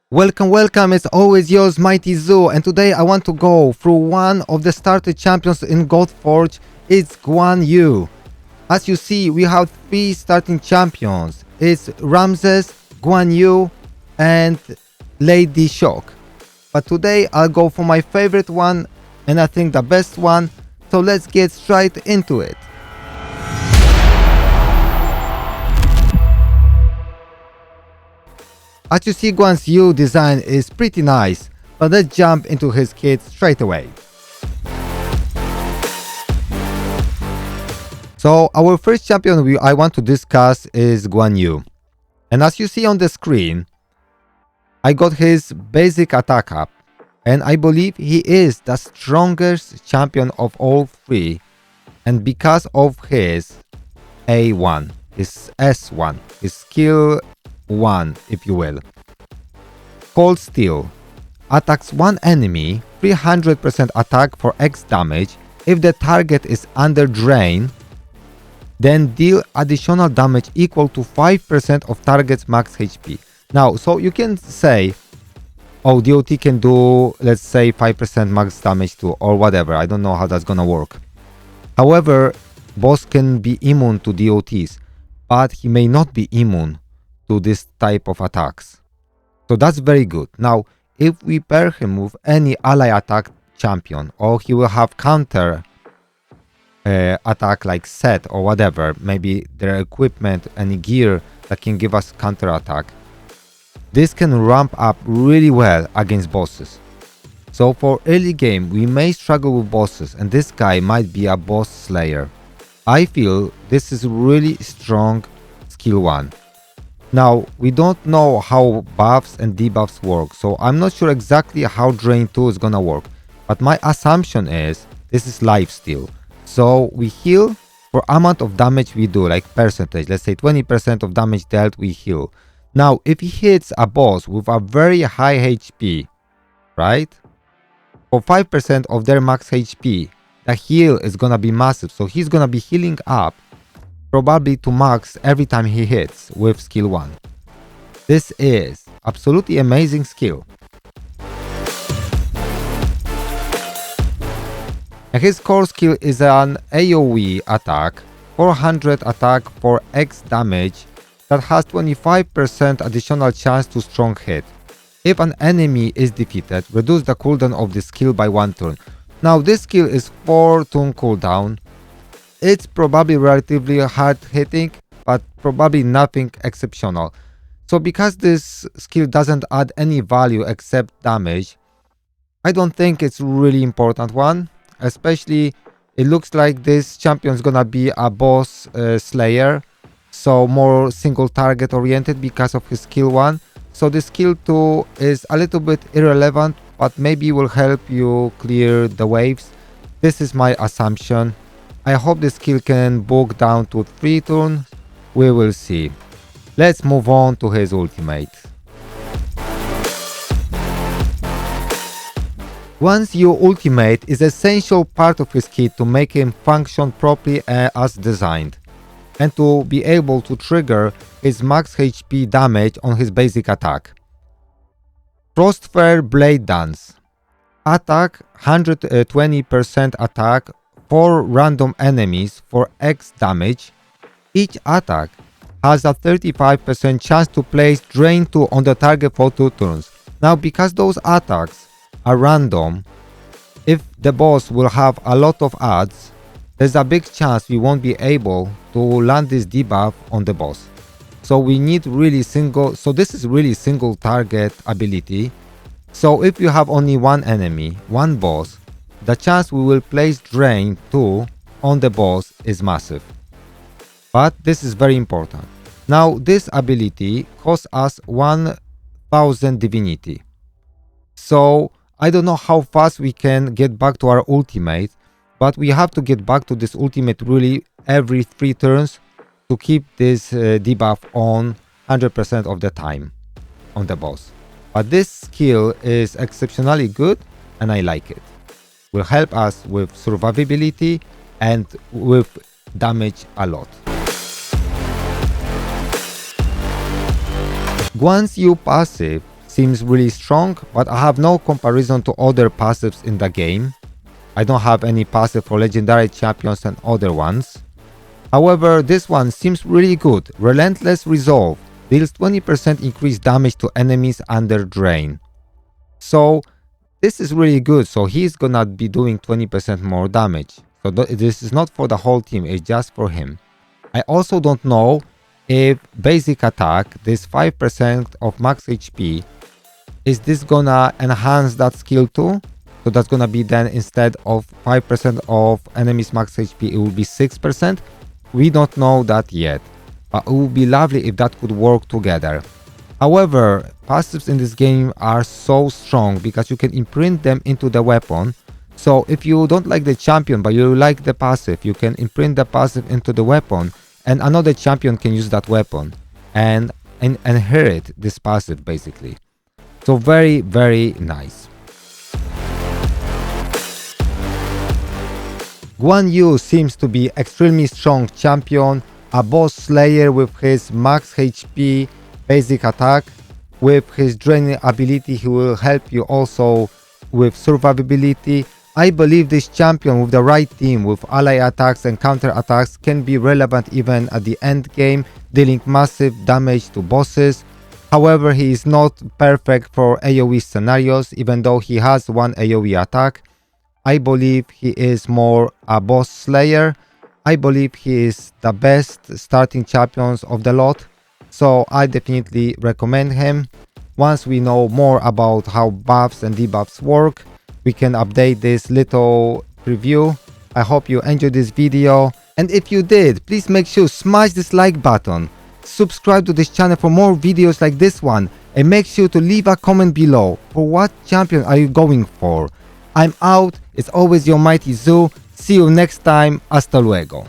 Welcome, it's always yours, MightyZoo, and today I want to go through one of the starter champions in Godforge. It's Guan. As you see, we have three starting champions. It's Ramses, Guan, and Lady Shock. But today I'll go for my favorite one, and I think the best one, so let's get straight into it. As you see, Guan's design is pretty nice, but let's jump into his kit straight away. So our first champion I want to discuss is Guan. And as you see on the screen, I got his basic attack up, and I believe he is the strongest champion of all three, and because of his A1, his S1, his skill 1, if you will. Cold Steel attacks one enemy 300% attack for X damage. If the target is under drain, then deal additional damage equal to 5% of target's max HP. Now, so you can say, oh, DOT can do, let's say, 5% max damage too, or whatever. I don't know how that's gonna work. However, boss can be immune to DOTs, but he may not be immune to this type of attacks. So that's very good. Now, if we pair him with any ally attack champion, or he will have counter attack like set or whatever, maybe their equipment, any gear that can give us counter attack, this can ramp up really well against bosses. So for early game, we may struggle with bosses, and this guy might be a boss slayer. I feel this is really strong skill 1. Now, we don't know how buffs and debuffs work, so I'm not sure exactly how Drain 2 is gonna work, but my assumption is this is lifesteal. So we heal for amount of damage we do, like percentage, let's say 20% of damage dealt, we heal. Now, if he hits a boss with a very high HP, right, for 5% of their max HP, the heal is gonna be massive, so he's gonna be healing up probably to max every time he hits with skill 1. This is absolutely amazing skill. And his core skill is an AoE attack, 400 attack for X damage that has 25% additional chance to strong hit. If an enemy is defeated, reduce the cooldown of the skill by 1 turn. Now this skill is 4 turn cooldown. It's probably relatively hard hitting, but probably nothing exceptional. So because this skill doesn't add any value except damage, I don't think it's really important one. Especially, it looks like this champion is gonna be a boss slayer, so more single target oriented because of his skill 1. So the skill 2 is a little bit irrelevant, but maybe will help you clear the waves. This is my assumption. I hope the skill can bulk down to 3 turns. We will see. Let's move on to his ultimate. Guan's ultimate is an essential part of his kit to make him function properly as designed, and to be able to trigger his max HP damage on his basic attack. Frostfire Blade Dance. Attack 120% attack for random enemies for X damage. Each attack has a 35% chance to place Drain 2 on the target for 2 turns. Now, because those attacks are random, if the boss will have a lot of adds, there's a big chance we won't be able to land this debuff on the boss. So we need really this is really single target ability. So if you have only one enemy, one boss, the chance we will place Drain 2 on the boss is massive. But this is very important. Now this ability costs us 1000 divinity. So I don't know how fast we can get back to our ultimate, but we have to get back to this ultimate really every 3 turns to keep this debuff on 100% of the time on the boss. But this skill is exceptionally good and I like it. Will help us with survivability and with damage a lot. Guan's passive seems really strong, but I have no comparison to other passives in the game. I don't have any passive for legendary champions and other ones. However, this one seems really good. Relentless Resolve deals 20% increased damage to enemies under drain. So this is really good. So he's gonna be doing 20% more damage. So this is not for the whole team, it's just for him. I also don't know if basic attack, this 5% of max HP, is this gonna enhance that skill too? So that's gonna be then instead of 5% of enemies max HP, it will be 6%. We don't know that yet, but it would be lovely if that could work together. However, passives in this game are so strong because you can imprint them into the weapon. So if you don't like the champion but you like the passive, you can imprint the passive into the weapon and another champion can use that weapon and inherit this passive basically. So very, very nice. Guan Yu seems to be extremely strong champion, a boss slayer with his max HP basic attack. With his draining ability he will help you also with survivability. I believe this champion with the right team with ally attacks and counter attacks can be relevant even at the end game, dealing massive damage to bosses. However, he is not perfect for AoE scenarios even though he has one AoE attack. I believe he is more a boss slayer. I believe he is the best starting champions of the lot. So I definitely recommend him. Once we know more about how buffs and debuffs work, we can update this little preview. I hope you enjoyed this video, and if you did, please make sure to smash this like button, subscribe to this channel for more videos like this one, and make sure to leave a comment below for what champion are you going for. I'm out. It's always your MightyZoo. See you next time. Hasta luego.